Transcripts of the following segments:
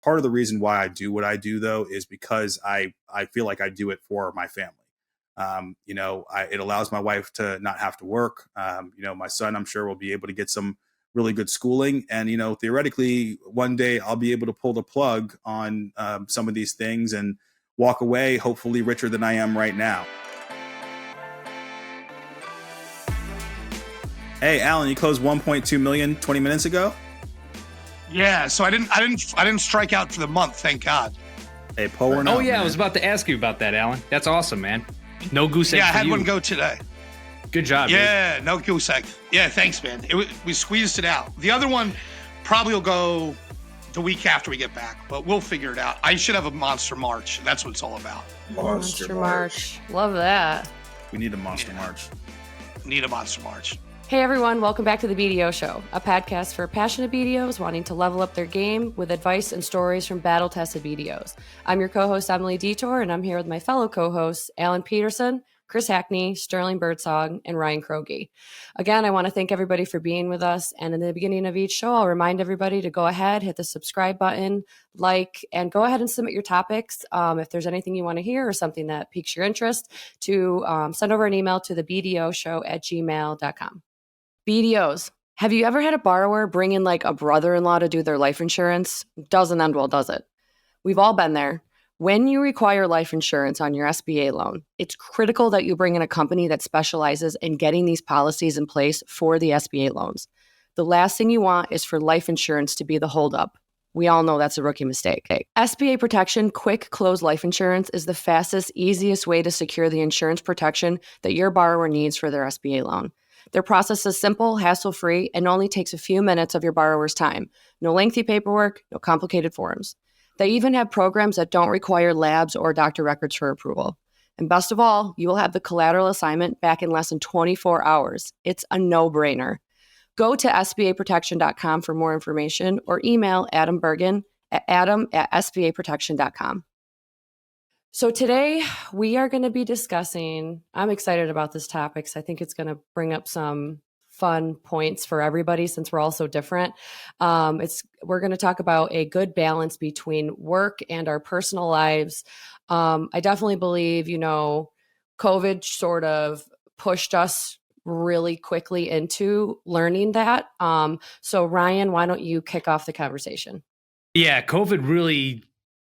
Part of the reason why I do what I do, though, is because I feel like I do it for my family. It allows my wife to not have to work. My son, I'm sure, will be able to get some really good schooling. And, theoretically, one day I'll be able to pull the plug on some of these things and walk away, hopefully richer than I am right now. Hey, Alan, you closed 1.2 million 20 minutes ago? Yeah, so I didn't strike out for the month, thank God. Hey, pouring out, yeah, man. I was about to ask you about that, Alan. That's awesome, man. No goose egg. Yeah, I had for you. one go today. Good job. Yeah, dude. no goose egg. Yeah, thanks, man. We squeezed it out. The other one probably will go the week after we get back, but we'll figure it out. I should have a Monster March. That's what it's all about. Monster March. Love that. We need a Monster March. Need a Monster March. Hey everyone, welcome back to the BDO Show, a podcast for passionate BDOs wanting to level up their game with advice and stories from battle-tested BDOs. I'm your co-host, Emily Detour, and I'm here with my fellow co-hosts, Alan Peterson, Chris Hackney, Sterling Birdsong, and Ryan Kroge. Again, I want to thank everybody for being with us, and in the beginning of each show, I'll remind everybody to go ahead, hit the subscribe button, and go ahead and submit your topics. If there's anything you want to hear or something that piques your interest, to send over an email to the bdoshow@gmail.com. BDOs. Have you ever had a borrower bring in like a brother-in-law to do their life insurance? Doesn't end well, does it? We've all been there. When you require life insurance on your SBA loan, it's critical that you bring in a company that specializes in getting these policies in place for the SBA loans. The last thing you want is for life insurance to be the holdup. We all know that's a rookie mistake. SBA Protection Quick Close Life Insurance is the fastest, easiest way to secure the insurance protection that your borrower needs for their SBA loan. Their process is simple, hassle-free, and only takes a few minutes of your borrower's time. No lengthy paperwork, no complicated forms. They even have programs that don't require labs or doctor records for approval. And best of all, you will have the collateral assignment back in less than 24 hours. It's a no-brainer. Go to sbaprotection.com for more information or email Adam Bergen at adam@sbaprotection.com. So today we are going to be discussing, I'm excited about this topic because I think it's going to bring up some fun points for everybody since we're all so different. We're going to talk about a good balance between work and our personal lives. I definitely believe, COVID sort of pushed us really quickly into learning that. So Ryan, why don't you kick off the conversation? Yeah, COVID really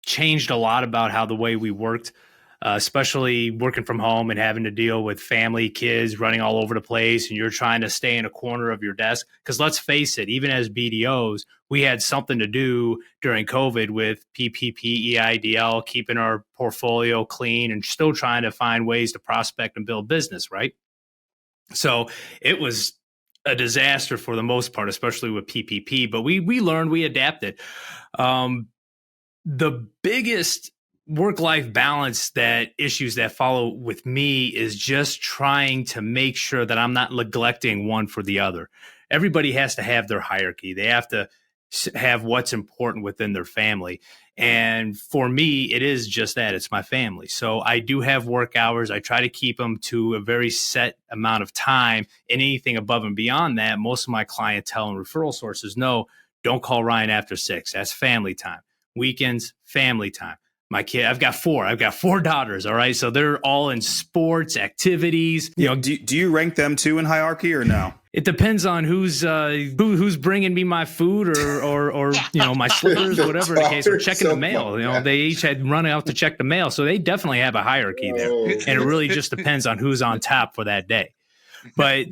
changed a lot about how the way we worked, especially working from home and having to deal with family, kids running all over the place, and you're trying to stay in a corner of your desk. Because let's face it, even as BDOs, we had something to do during COVID with PPP, EIDL, keeping our portfolio clean and still trying to find ways to prospect and build business, right? So it was a disaster for the most part, especially with PPP, but we learned, we adapted. The biggest work-life balance issues that follow with me is just trying to make sure that I'm not neglecting one for the other. Everybody has to have their hierarchy. They have to have what's important within their family. And for me, it is just that. It's my family. So I do have work hours. I try to keep them to a very set amount of time. And anything above and beyond that, most of my clientele and referral sources know, don't call Ryan after 6. That's family time. Weekends, family time. My kid, I've got four daughters. All right. So they're all in sports, activities. Do you rank them too in hierarchy or no? It depends on who's bringing me my food or my slippers, whatever the case, or checking the mail. They each had run out to check the mail. So they definitely have a hierarchy there. And it really just depends on who's on top for that day. But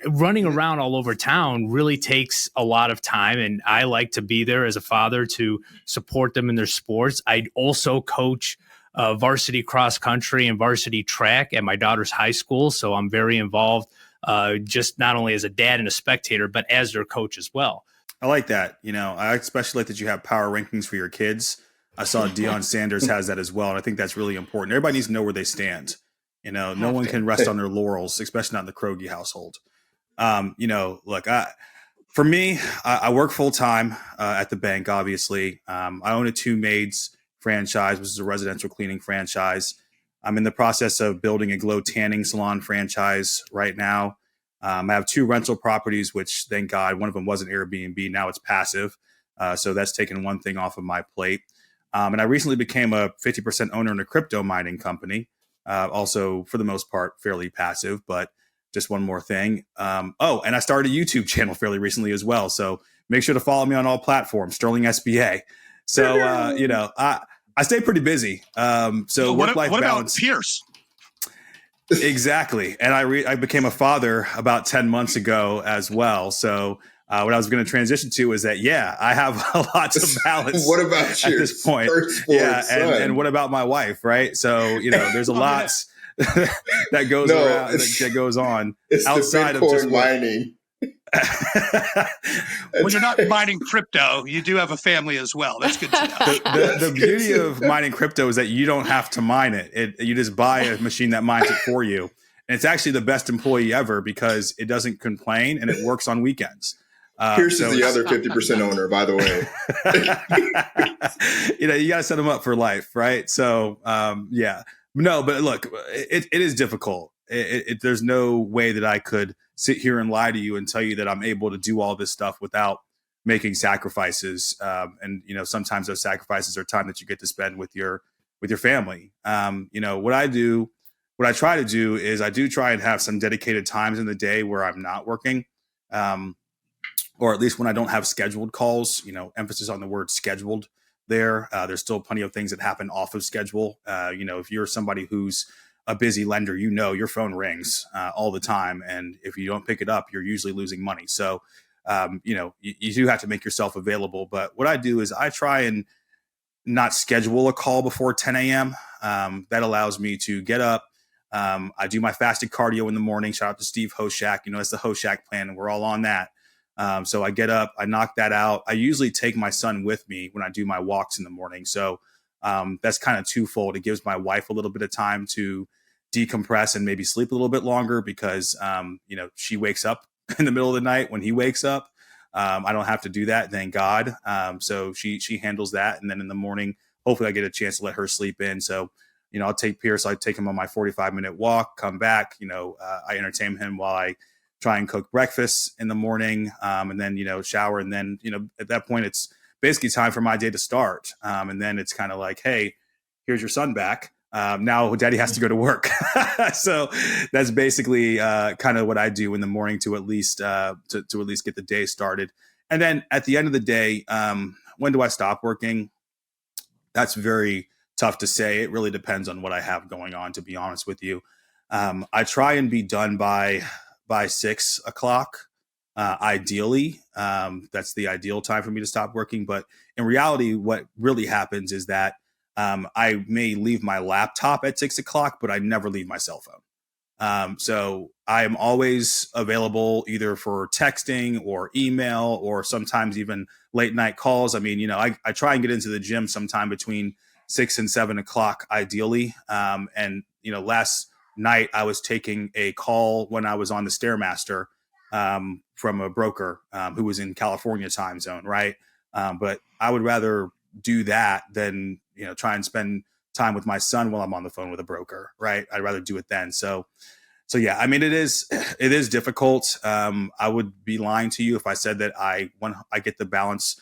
running around all over town really takes a lot of time. And I like to be there as a father to support them in their sports. I also coach varsity cross country and varsity track at my daughter's high school. So I'm very involved, just not only as a dad and a spectator, but as their coach as well. I like that. I especially like that you have power rankings for your kids. I saw Deion Sanders has that as well. And I think that's really important. Everybody needs to know where they stand. No one can rest on their laurels, especially not in the Kroge household. For me, I work full time at the bank, obviously. I own a Two Maids franchise, which is a residential cleaning franchise. I'm in the process of building a glow tanning salon franchise right now. I have 2 rental properties, which thank God, one of them was an Airbnb. Now it's passive. So that's taken one thing off of my plate. And I recently became a 50% owner in a crypto mining company. Also, for the most part, fairly passive, but just one more thing. And I started a YouTube channel fairly recently as well. So make sure to follow me on all platforms, Sterling SBA. So, I stay pretty busy. So work-life what balance. About Pierce? Exactly. And I became a father about 10 months ago as well. So what I was going to transition to is that, I have a lot to balance. What about at this point? And what about my wife? Right. So, there's a lot that goes around, that goes on outside of just mining. When you're not mining crypto, you do have a family as well. That's good to know. The beauty of mining crypto is that you don't have to mine it. You just buy a machine that mines it for you. And it's actually the best employee ever because it doesn't complain and it works on weekends. Pierce is the other 50% owner, by the way. You got to set them up for life, right? So, no, but look, it is difficult. There's no way that I could sit here and lie to you and tell you that I'm able to do all this stuff without making sacrifices. And sometimes those sacrifices are time that you get to spend with your family. What I try to do is I do try and have some dedicated times in the day where I'm not working. Or at least when I don't have scheduled calls, emphasis on the word scheduled there. There's still plenty of things that happen off of schedule. If you're somebody who's a busy lender, your phone rings all the time. And if you don't pick it up, you're usually losing money. So, you do have to make yourself available. But what I do is I try and not schedule a call before 10 a.m. That allows me to get up. I do my fasted cardio in the morning. Shout out to Steve Hoshak. It's the Hoshak plan, and we're all on that. So I get up, I knock that out. I usually take my son with me when I do my walks in the morning. So that's kind of twofold. It gives my wife a little bit of time to decompress and maybe sleep a little bit longer because, she wakes up in the middle of the night when he wakes up. I don't have to do that, thank God. So she handles that. And then in the morning, hopefully I get a chance to let her sleep in. So, I'll take Pierce, I take him on my 45-minute walk, come back, I entertain him while I try and cook breakfast in the morning, and then, shower. And then, at that point, it's basically time for my day to start. And then it's kind of like, hey, here's your son back. Now daddy has to go to work. So that's basically kind of what I do in the morning to at least to at least get the day started. And then at the end of the day, when do I stop working? That's very tough to say. It really depends on what I have going on, to be honest with you. I try and be done by 6 o'clock. Ideally, that's the ideal time for me to stop working. But in reality, what really happens is that I may leave my laptop at 6 o'clock, but I never leave my cell phone. So I am always available either for texting or email or sometimes even late night calls. I mean, I try and get into the gym sometime between 6 and 7 o'clock, ideally. And last night I was taking a call when I was on the Stairmaster from a broker who was in California time zone, right? But I would rather do that than try and spend time with my son while I'm on the phone with a broker, right? I'd rather do it then. So yeah, I mean, it is difficult. I would be lying to you if I said that I get the balance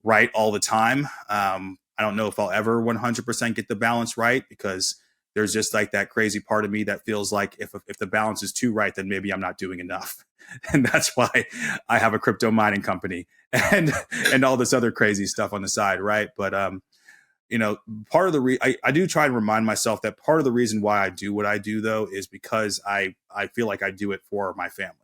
right all the time. I don't know if I'll ever 100% get the balance right, because there's just like that crazy part of me that feels like if the balance is too right, then maybe I'm not doing enough. And that's why I have a crypto mining company and all this other crazy stuff on the side. Right. But, part of the I do try and remind myself that part of the reason why I do what I do, though, is because I feel like I do it for my family.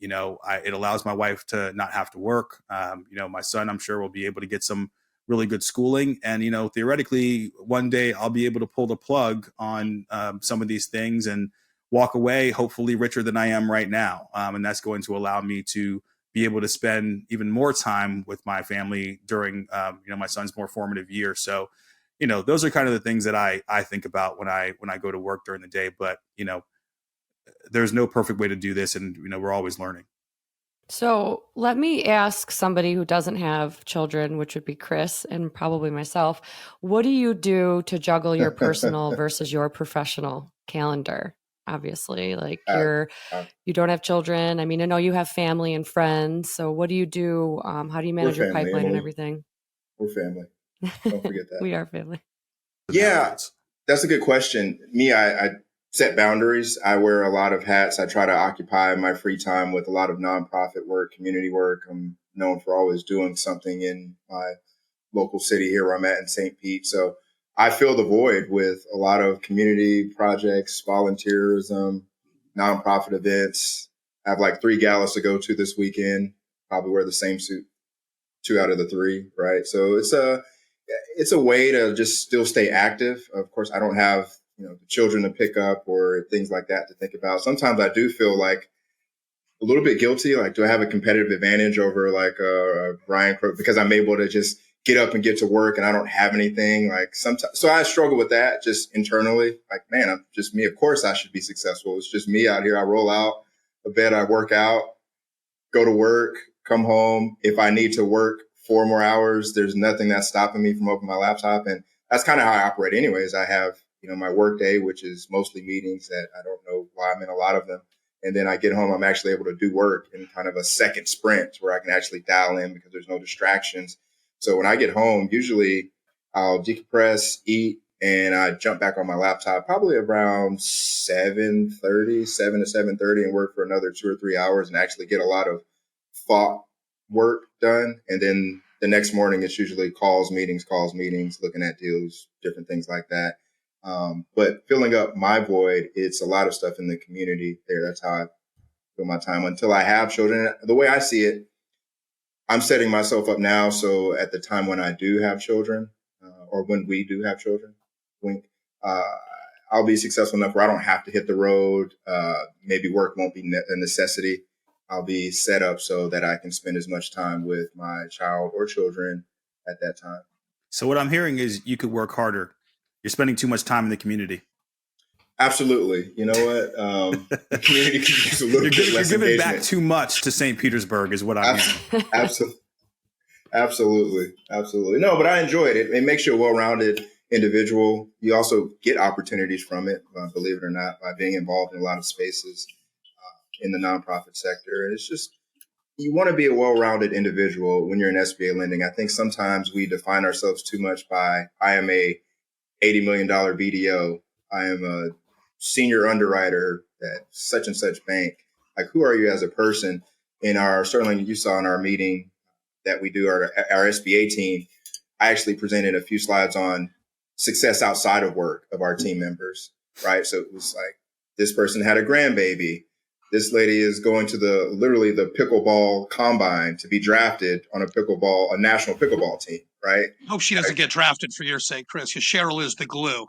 It allows my wife to not have to work. My son, I'm sure, will be able to get some really good schooling. And, theoretically, one day I'll be able to pull the plug on some of these things and walk away, hopefully richer than I am right now. And that's going to allow me to be able to spend even more time with my family during, my son's more formative years. So, those are kind of the things that I think about when I go to work during the day. But, there's no perfect way to do this. And, we're always learning. So let me ask somebody who doesn't have children, which would be Chris and probably myself, what do you do to juggle your personal versus your professional calendar? obviously. Like Uh, you don't have children. I mean, I know you have family and friends. So what do you do? How do you we're manage your family, pipeline and Emily. everything? We're family. Don't forget that. We are family. Yeah, that's a good question. Me, I set boundaries. I wear a lot of hats. I try to occupy my free time with a lot of nonprofit work, community work. I'm known for always doing something in my local city here where I'm at in St. Pete. So I fill the void with a lot of community projects, volunteerism, nonprofit events. I have like 3 galas to go to this weekend. Probably wear the same suit 2 out of the 3, right? So it's a way to just still stay active. Of course, I don't have, the children to pick up or things like that to think about. Sometimes I do feel like a little bit guilty. Like, do I have a competitive advantage over like Brian Crook because I'm able to just get up and get to work and I don't have anything? Like sometimes, so I struggle with that just internally. Like, man, I'm just me. Of course, I should be successful. It's just me out here. I roll out of bed, I work out, go to work, come home. If I need to work 4 more hours, there's nothing that's stopping me from opening my laptop. And that's kind of how I operate anyways. I have, my work day, which is mostly meetings that I don't know why I'm in a lot of them. And then I get home, I'm actually able to do work in kind of a second sprint where I can actually dial in because there's no distractions. So when I get home, usually I'll decompress, eat, and I jump back on my laptop probably around 7:30, 7 to 7:30 and work for another 2 or 3 hours and actually get a lot of thought work done. And then the next morning, it's usually calls, meetings, looking at deals, different things like that. But filling up my void, it's a lot of stuff in the community there. That's how I fill my time until I have children. The way I see it, I'm setting myself up now. So at the time when I do have children, or when we do have children, uh, I'll be successful enough where I don't have to hit the road. Maybe work won't be a necessity. I'll be set up so that I can spend as much time with my child or children at that time. So what I'm hearing is you could work harder. You're spending too much time in the community. Absolutely. You know what? The community could use a little bit less You're giving engagement. back too much to St. Petersburg is what I'm hearing. Absolutely. No, but I enjoyed it. It makes you a well-rounded individual. You also get opportunities from it, believe it or not, by being involved in a lot of spaces in the nonprofit sector. And it's just, you want to be a well-rounded individual when you're in SBA lending. I think sometimes we define ourselves too much by, I am a $80 million BDO. I am a senior underwriter at such and such bank. Like, who are you as a person? Certainly you saw in our meeting that we do our SBA team, I actually presented a few slides on success outside of work of our team members, right? So it was like, this person had a grandbaby. This lady is going to literally the pickleball combine to be drafted on a national pickleball team, right? Hope she doesn't get drafted for your sake, Chris, because Cheryl is the glue.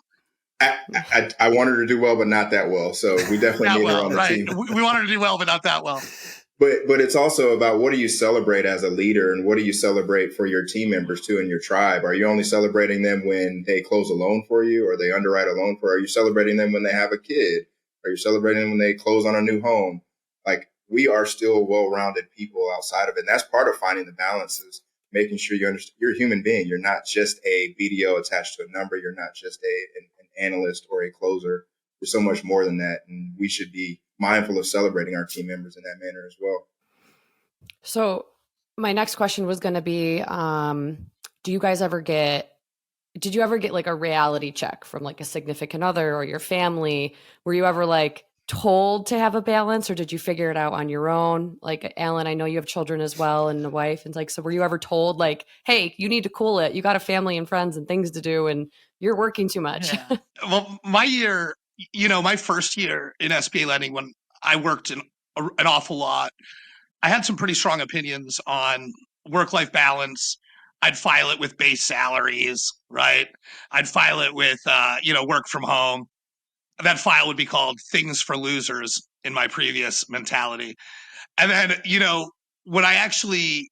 I want her to do well, but not that well. So we definitely need her on the team. We want her to do well, but not that well. But it's also about, what do you celebrate as a leader, and what do you celebrate for your team members too in your tribe? Are you only celebrating them when they close a loan for you or they underwrite a loan for you? Are you celebrating them when they have a kid? Are you celebrating them when they close on a new home? Like, we are still well-rounded people outside of it. And that's part of finding the balances, making sure you understand you're a human being. You're not just a BDO attached to a number. You're not just an analyst or a closer. You're so much more than that. And we should be mindful of celebrating our team members in that manner as well. So my next question was going to be, did you ever get like a reality check from like a significant other or your family? Were you ever like told to have a balance, or did you figure it out on your own? Like, Alan, I know you have children as well and a wife. And like, so were you ever told like, hey, you need to cool it. You got a family and friends and things to do, and you're working too much? Yeah. Well, my first year in SBA lending, when I worked an awful lot, I had some pretty strong opinions on work-life balance. I'd file it with base salaries, right? I'd file it with, work from home. That file would be called things for losers in my previous mentality. And then, when I actually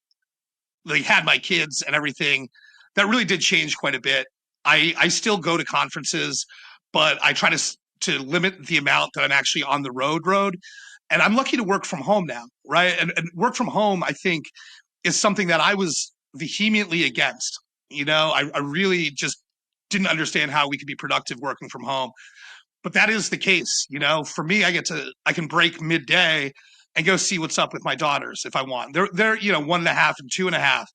had my kids and everything, that really did change quite a bit. I still go to conferences, but I try to limit the amount that I'm actually on the road. And I'm lucky to work from home now, right? And work from home, I think, is something that I was vehemently against. I really just didn't understand how we could be productive working from home. But that is the case. For me, I can break midday and go see what's up with my daughters if I want. They're 1.5 and 2.5.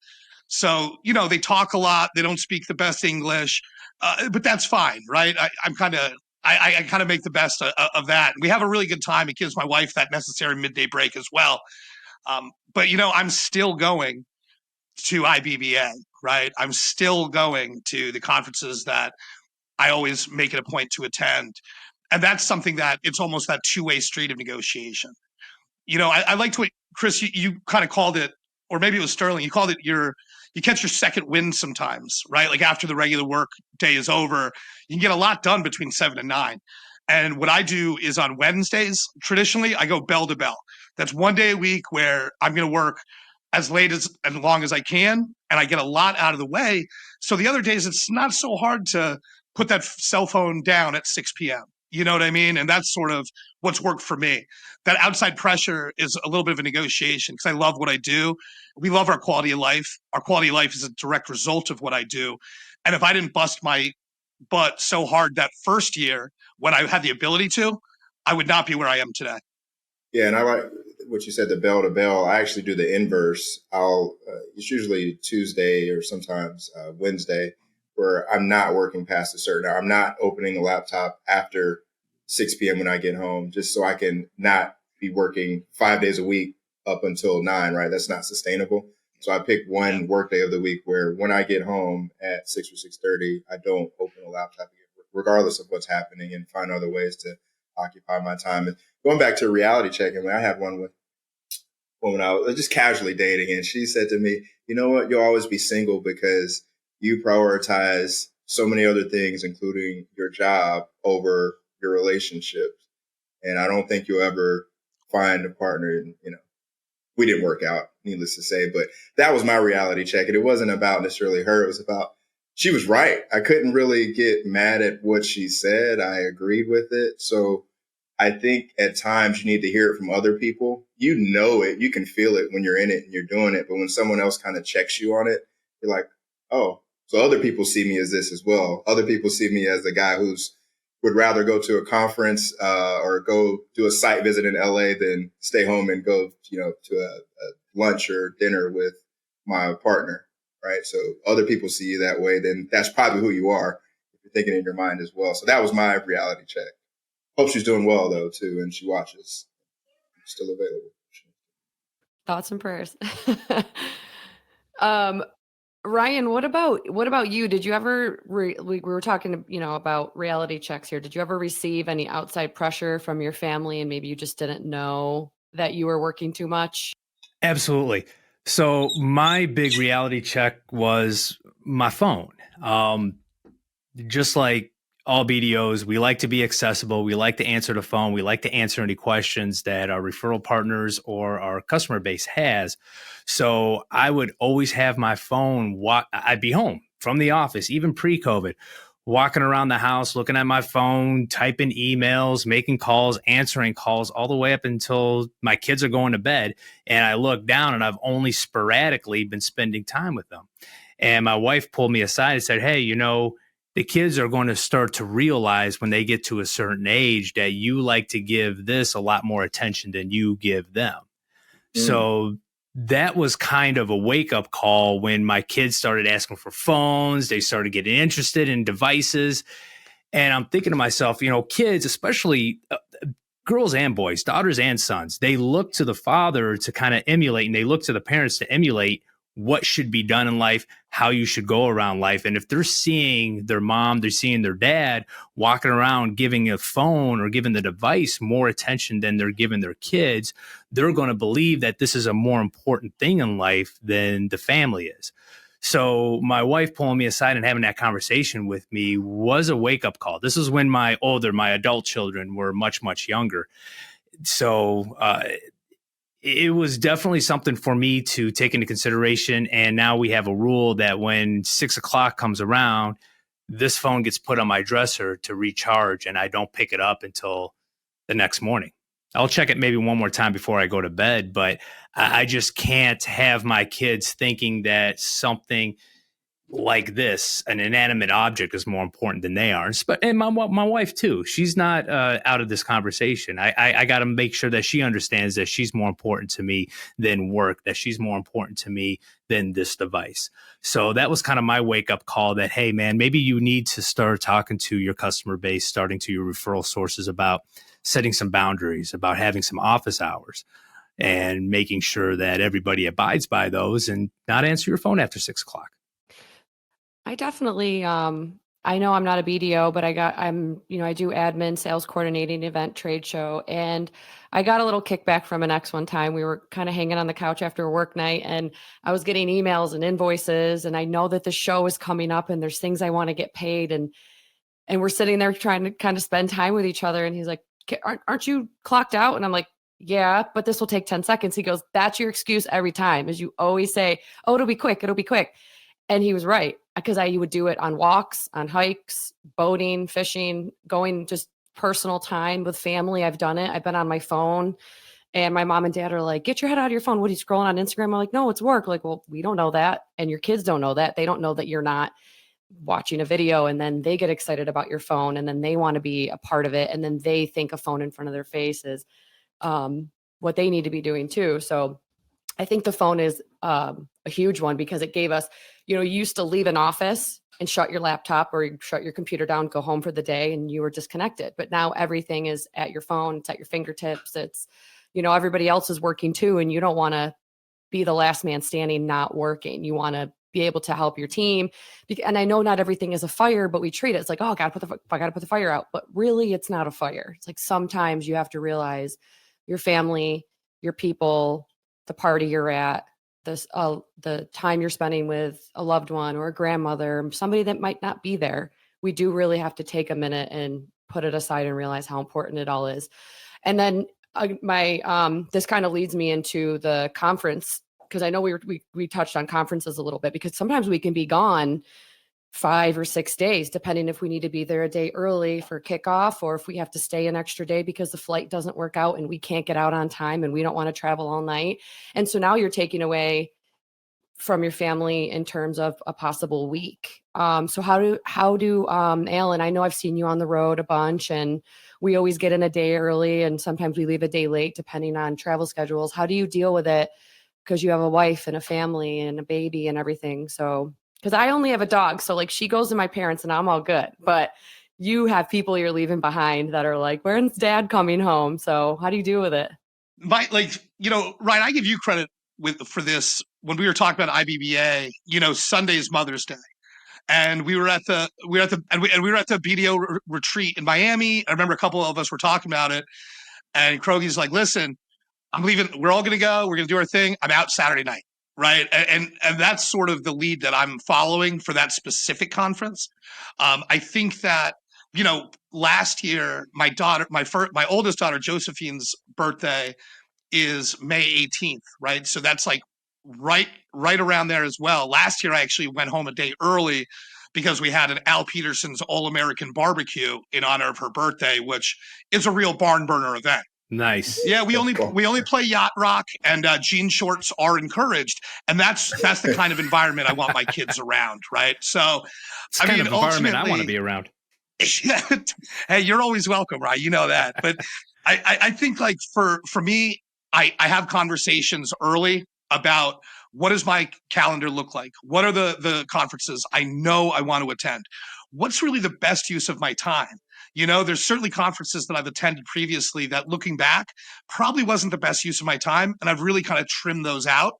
So, they talk a lot. They don't speak the best English, but that's fine, right? I kind of make the best of that. We have a really good time. It gives my wife that necessary midday break as well. But, I'm still going to IBBA, right? I'm still going to the conferences that I always make it a point to attend. And that's something that it's almost that two-way street of negotiation. I liked what, Chris, you kind of called it, or maybe it was Sterling, you called it you catch your second wind sometimes, right? Like after the regular work day is over, you can get a lot done between 7 and 9. And what I do is on Wednesdays, traditionally, I go bell to bell. That's one day a week where I'm going to work as late as long as I can, and I get a lot out of the way. So the other days, it's not so hard to put that cell phone down at 6 p.m. You know what I mean? And that's sort of what's worked for me. That outside pressure is a little bit of a negotiation because I love what I do. We love our quality of life. Our quality of life is a direct result of what I do. And if I didn't bust my butt so hard that first year when I had the ability to, I would not be where I am today. Yeah, and I like what you said, the bell to bell. I actually do the inverse. It's usually Tuesday or sometimes Wednesday, where I'm not working past a certain hour. I'm not opening the laptop after 6 p.m. when I get home, just so I can not be working 5 days a week up until 9, right? That's not sustainable. So I pick one work day of the week where when I get home at 6 or 6:30, I don't open the laptop again, regardless of what's happening, and find other ways to occupy my time. And going back to reality check, I had one with a woman I was just casually dating, and she said to me, "You know what? You'll always be single because you prioritize so many other things, including your job, over your relationships. And I don't think you'll ever find a partner." We didn't work out, needless to say, but that was my reality check. And it wasn't about necessarily her. It was about, she was right. I couldn't really get mad at what she said. I agreed with it. So I think at times you need to hear it from other people. You know it. You can feel it when you're in it and you're doing it. But when someone else kind of checks you on it, you're like, oh, so other people see me as this as well. Other people see me as the guy would rather go to a conference or go do a site visit in LA than stay home and go, to a lunch or dinner with my partner, right? So other people see you that way, then that's probably who you are if you're thinking in your mind as well. So that was my reality check. Hope she's doing well though too, and she watches. I'm still available. Thoughts and prayers. Ryan, what about you? Did you ever we were talking, about reality checks here. Did you ever receive any outside pressure from your family and maybe you just didn't know that you were working too much? Absolutely. So my big reality check was my phone. Just like all BDOs, we like to be accessible. We like to answer the phone. We like to answer any questions that our referral partners or our customer base has. So I would always have my phone. I'd be home from the office, even pre-COVID, walking around the house, looking at my phone, typing emails, making calls, answering calls, all the way up until my kids are going to bed. And I look down and I've only sporadically been spending time with them. And my wife pulled me aside and said, hey, the kids are going to start to realize when they get to a certain age that you like to give this a lot more attention than you give them. So that was kind of a wake-up call when my kids started asking for phones. They started getting interested in devices. And I'm thinking to myself, kids, especially girls and boys, daughters and sons, they look to the father to kind of emulate, and they look to the parents to emulate what should be done in life, how you should go around life. And if they're seeing their mom, they're seeing their dad walking around giving a phone or giving the device more attention than they're giving their kids, they're going to believe that this is a more important thing in life than the family is. So my wife pulling me aside and having that conversation with me was a wake-up call. This is when my adult children were much, much younger. So it was definitely something for me to take into consideration. And now we have a rule that when 6 o'clock comes around, this phone gets put on my dresser to recharge, and I don't pick it up until the next morning. I'll check it maybe one more time before I go to bed, but I just can't have my kids thinking that something like this, an inanimate object is more important than they are. And my wife too. She's not out of this conversation. I got to make sure that she understands that she's more important to me than work, that she's more important to me than this device. So that was kind of my wake up call that, hey man, maybe you need to start talking to your customer base, starting to your referral sources about setting some boundaries, about having some office hours, and making sure that everybody abides by those and not answer your phone after 6 o'clock. I definitely, I know I'm not a BDO, but I do admin, sales coordinating, event, trade show. And I got a little kickback from an ex one time. We were kind of hanging on the couch after a work night, and I was getting emails and invoices, and I know that the show is coming up and there's things I want to get paid. And we're sitting there trying to kind of spend time with each other. And he's like, aren't you clocked out? And I'm like, yeah, but this will take 10 seconds. He goes, that's your excuse every time, is you always say, oh, it'll be quick. It'll be quick. And he was right, because I would do it on walks, on hikes, boating, fishing, going just personal time with family. I've done it. I've been on my phone, and my mom and dad are like, get your head out of your phone. What are you scrolling on Instagram? I'm like, no, it's work. Like, well, we don't know that. And your kids don't know that. They don't know that you're not watching a video, and then they get excited about your phone, and then they want to be a part of it. And then they think a phone in front of their face is what they need to be doing too. So I think the phone is a huge one, because it gave us, you used to leave an office and shut your laptop or shut your computer down, go home for the day, and you were disconnected. But now everything is at your phone. It's at your fingertips. It's, everybody else is working too. And you don't want to be the last man standing, not working. You want to be able to help your team. And I know not everything is a fire, but we treat it. It's like, oh, I got to put the fire out. But really, it's not a fire. It's like, sometimes you have to realize your family, your people, the party you're at, the time you're spending with a loved one or a grandmother, somebody that might not be there. We do really have to take a minute and put it aside and realize how important it all is. And then this kind of leads me into the conference, because I know we touched on conferences a little bit, because sometimes we can be gone 5 or 6 days, depending if we need to be there a day early for kickoff, or if we have to stay an extra day because the flight doesn't work out and we can't get out on time and we don't want to travel all night. And so now you're taking away from your family in terms of a possible week. So how do Alan, I know I've seen you on the road a bunch, and we always get in a day early and sometimes we leave a day late depending on travel schedules. How do you deal with it? Because you have a wife and a family and a baby and everything. So, because I only have a dog, so like she goes to my parents and I'm all good. But you have people you're leaving behind that are like, when's dad coming home? So how do you deal with it? Ryan, I give you credit for this. When we were talking about IBBA, Sunday's Mother's Day, and we were at the BDO retreat in Miami. I remember a couple of us were talking about it, and Krogi's like, listen, I'm leaving. We're all going to go. We're going to do our thing. I'm out Saturday night. Right. And that's sort of the lead that I'm following for that specific conference. I think that, last year, my oldest daughter, Josephine's birthday is May 18th. Right. So that's like right around there as well. Last year, I actually went home a day early because we had an Al Peterson's All-American barbecue in honor of her birthday, which is a real barn burner event. Nice. Yeah, we only play yacht rock, and jean shorts are encouraged, and that's the kind of environment I want my kids around, right? So, it's the kind of environment I want to be around. Hey, you're always welcome, right? You know that. But I think like for me, I have conversations early about what does my calendar look like? What are the conferences I know I want to attend? What's really the best use of my time? There's certainly conferences that I've attended previously that, looking back, probably wasn't the best use of my time. And I've really kind of trimmed those out.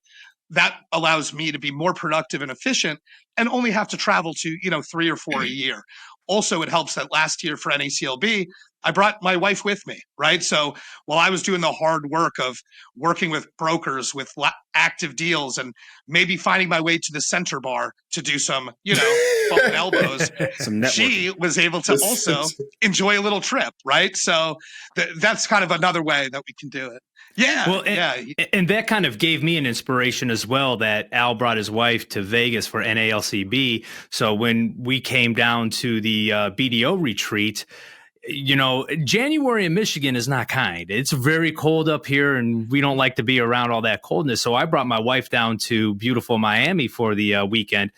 That allows me to be more productive and efficient and only have to travel to, 3 or 4 a year. Also, it helps that last year for NACLB, I brought my wife with me, right? So while I was doing the hard work of working with brokers with active deals and maybe finding my way to the center bar to do some, bumping elbows, she was able to also enjoy a little trip, right? So that's kind of another way that we can do it. Yeah. Well, and that kind of gave me an inspiration as well, that Al brought his wife to Vegas for NALCB. So when we came down to the BDO retreat, January in Michigan is not kind. It's very cold up here, and we don't like to be around all that coldness. So I brought my wife down to beautiful Miami for the weekend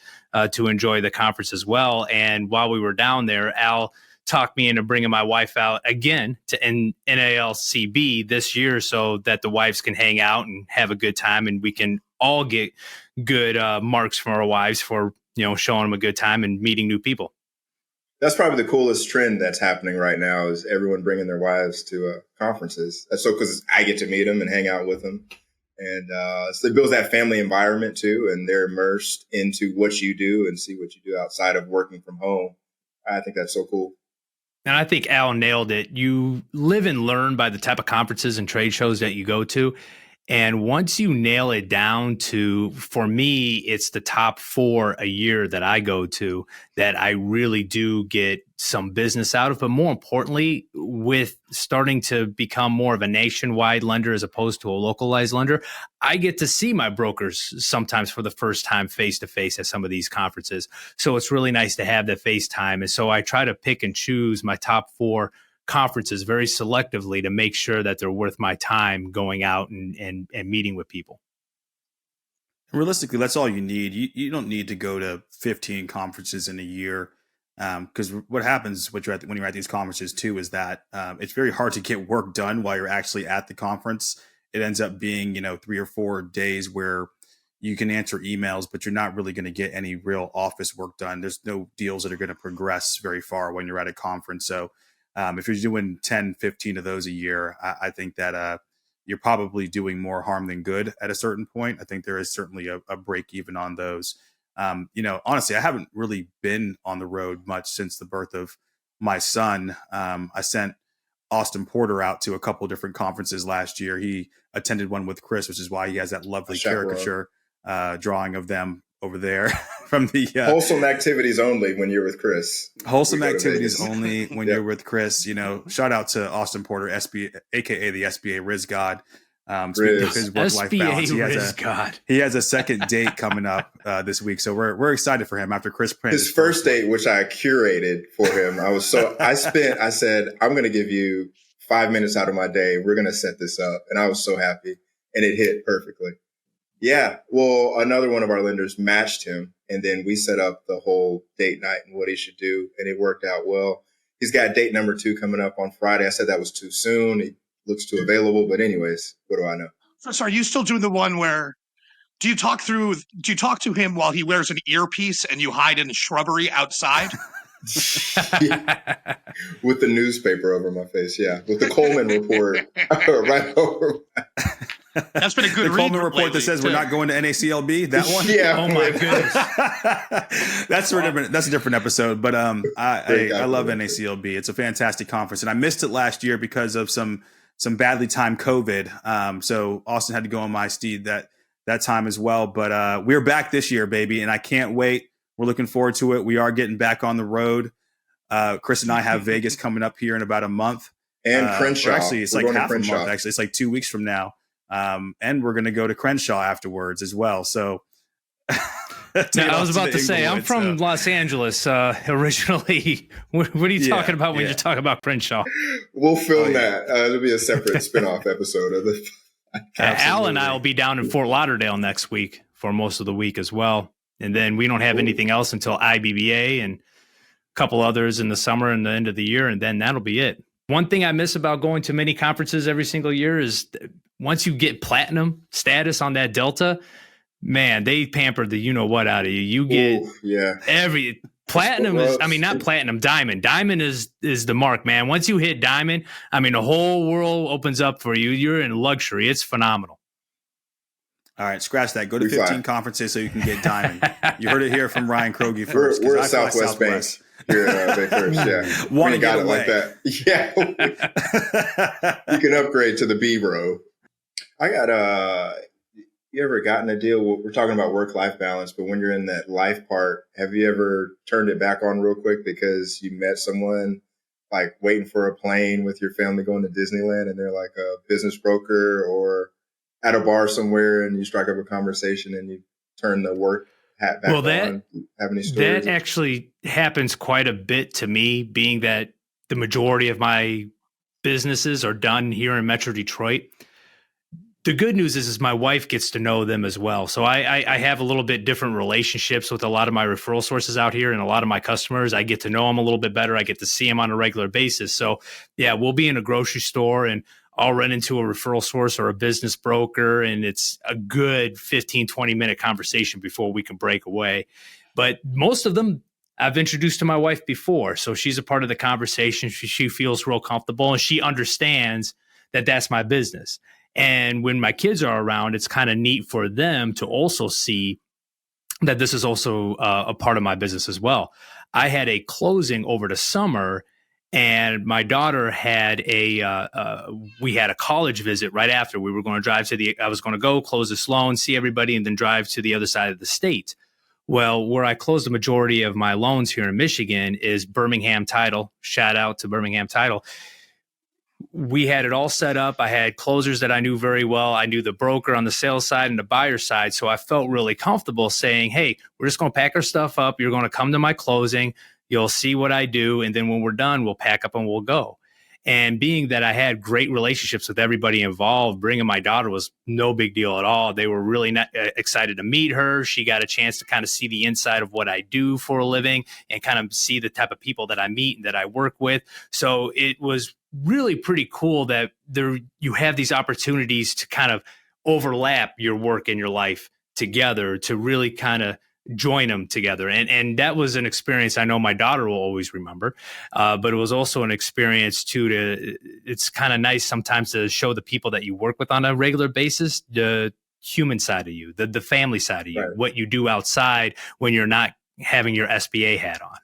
to enjoy the conference as well. And while we were down there, Al talked me into bringing my wife out again to NALCB this year so that the wives can hang out and have a good time, and we can all get good marks from our wives for, showing them a good time and meeting new people. That's probably the coolest trend that's happening right now is everyone bringing their wives to conferences. That's so because I get to meet them and hang out with them. And so it builds that family environment too. And they're immersed into what you do and see what you do outside of working from home. I think that's so cool. And I think Al nailed it. You live and learn by the type of conferences and trade shows that you go to. And once you nail it down to, for me, it's the top 4 a year that I go to that I really do get some business out of. But more importantly, with starting to become more of a nationwide lender as opposed to a localized lender, I get to see my brokers sometimes for the first time face to face at some of these conferences. So it's really nice to have that FaceTime. And so I try to pick and choose my top 4 conferences very selectively to make sure that they're worth my time going out and meeting with people. Realistically, that's all you need. You don't need to go to 15 conferences in a year, because what happens when you're at these conferences too is that it's very hard to get work done while you're actually at the conference. It ends up being 3 or 4 days where you can answer emails, but you're not really going to get any real office work done. There's no deals that are going to progress very far when you're at a conference. So if you're doing 10, 15 of those a year, I think that you're probably doing more harm than good at a certain point. I think there is certainly a break even on those. Honestly, I haven't really been on the road much since the birth of my son. I sent Austin Porter out to a couple of different conferences last year. He attended one with Chris, which is why he has that lovely caricature drawing of them over there from the wholesome activities only when you're with Chris. Wholesome activities only when you're with Chris. Shout out to Austin Porter, SBA, aka the SBA Riz God. Speaking of his work-life balance, he has a second date coming up this week, so we're excited for him after Chris Prince. His first date, which I curated for him, I said, I'm going to give you 5 minutes out of my day. We're going to set this up, and I was so happy, and it hit perfectly. Yeah, well, another one of our lenders matched him, and then we set up the whole date night and what he should do, and it worked out well. He's got date number 2 coming up on Friday. I said that was too soon. He looks too available, but anyways, what do I know? So are you still doing the one where do you talk to him while he wears an earpiece and you hide in the shrubbery outside? Yeah. With the newspaper over my face, yeah. With the Coleman report right over my That's been a good the Coleman report that says we're not going to NACLB. That one, yeah. Oh my goodness, that's a different episode. But I love NACLB. It's a fantastic conference, and I missed it last year because of some badly timed COVID. So Austin had to go on my steed that time as well. But we're back this year, baby, and I can't wait. We're looking forward to it. We are getting back on the road. Chris and I have Vegas coming up here in about a month, and Crenshaw. Actually, it's like half a month. Actually, it's like 2 weeks from now. And we're going to go to Crenshaw afterwards as well. So now, I was about to say, I'm from Los Angeles originally. What are you talking about when you talk about Crenshaw? We'll film that. It'll be a separate spinoff episode of the. Al and I will be down in Fort Lauderdale next week for most of the week as well. And then we don't have anything else until IBBA and a couple others in the summer and the end of the year. And then that'll be it. One thing I miss about going to many conferences every single year is once you get platinum status on that Delta, man, they pampered the you-know-what out of you. You get every platinum not platinum, diamond. Diamond is the mark, man. Once you hit diamond, the whole world opens up for you. You're in luxury. It's phenomenal. All right, scratch that. Go to 15 conferences so you can get diamond. You heard it here from Ryan Kroge first. We're at Southwest Bank here at Bay First, yeah. Want to get it like that. Yeah. You can upgrade to the B, bro. I got you ever gotten a deal? We're talking about work-life balance, but when you're in that life part, have you ever turned it back on real quick because you met someone like waiting for a plane with your family going to Disneyland and they're like a business broker or at a bar somewhere and you strike up a conversation and you turn the work hat back on? Have any stories? That actually happens quite a bit to me, being that the majority of my businesses are done here in Metro Detroit. The good news is my wife gets to know them as well. So I have a little bit different relationships with a lot of my referral sources out here and a lot of my customers. I get to know them a little bit better. I get to see them on a regular basis. So yeah, we'll be in a grocery store and I'll run into a referral source or a business broker, and it's a good 15, 20-minute conversation before we can break away. But most of them I've introduced to my wife before. So she's a part of the conversation. She feels real comfortable and she understands that that's my business. And when my kids are around, it's kind of neat for them to also see that this is also a part of my business as well. I had a closing over the summer, and my daughter had we had a college visit right after. We were going to drive I was going to go close this loan, see everybody, and then drive to the other side of the state. Well, where I closed the majority of my loans here in Michigan is Birmingham Title. Shout out to Birmingham Title. We had it all set up. I had closers that I knew very well. I knew the broker on the sales side and the buyer side. So I felt really comfortable saying, hey, we're just going to pack our stuff up. You're going to come to my closing. You'll see what I do. And then when we're done, we'll pack up and we'll go. And being that I had great relationships with everybody involved, bringing my daughter was no big deal at all. They were really excited to meet her. She got a chance to kind of see the inside of what I do for a living and kind of see the type of people that I meet and that I work with. So it was really pretty cool that you have these opportunities to kind of overlap your work and your life together to really kind of join them together. And that was an experience I know my daughter will always remember. But it was also an experience too, it's kind of nice sometimes to show the people that you work with on a regular basis, the human side of you, the family side of you, right, what you do outside when you're not having your SBA hat on.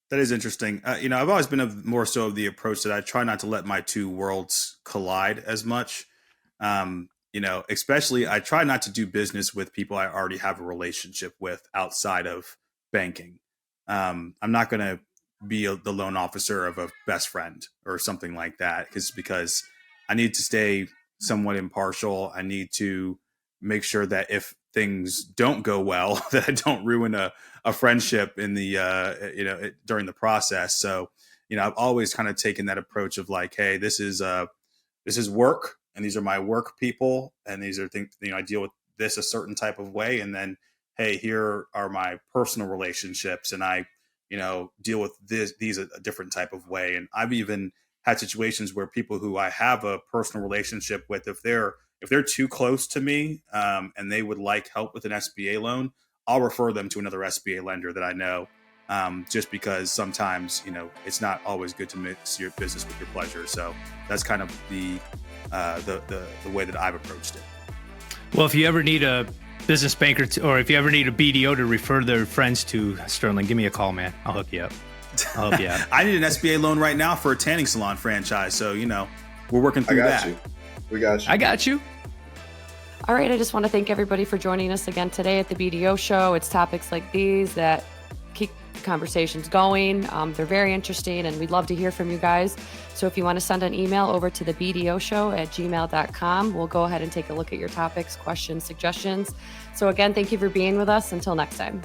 That is interesting. I've always been more so of the approach that I try not to let my two worlds collide as much. Especially I try not to do business with people I already have a relationship with outside of banking. I'm not going to be the loan officer of a best friend or something like that because I need to stay somewhat impartial. I need to make sure that if things don't go well, that I don't ruin a friendship in the, during the process. So, I've always kind of taken that approach of like, hey, this is work. And these are my work people. And these are things, I deal with this a certain type of way. And then, hey, here are my personal relationships. And I, deal with these a different type of way. And I've even had situations where people who I have a personal relationship with, if they're too close to me and they would like help with an SBA loan, I'll refer them to another SBA lender that I know, just because sometimes, it's not always good to mix your business with your pleasure. So that's kind of the way that I've approached it. Well, if you ever need a business banker or if you ever need a BDO to refer their friends to, Sterling, give me a call, man. I'll hook you up. I need an SBA loan right now for a tanning salon franchise. So, we're working through that. We got you. I got you. All right. I just want to thank everybody for joining us again today at the BDO Show. It's topics like these that keep the conversations going. They're very interesting, and we'd love to hear from you guys. So if you want to send an email over to the BDO Show at gmail.com, we'll go ahead and take a look at your topics, questions, suggestions. So again, thank you for being with us. Until next time.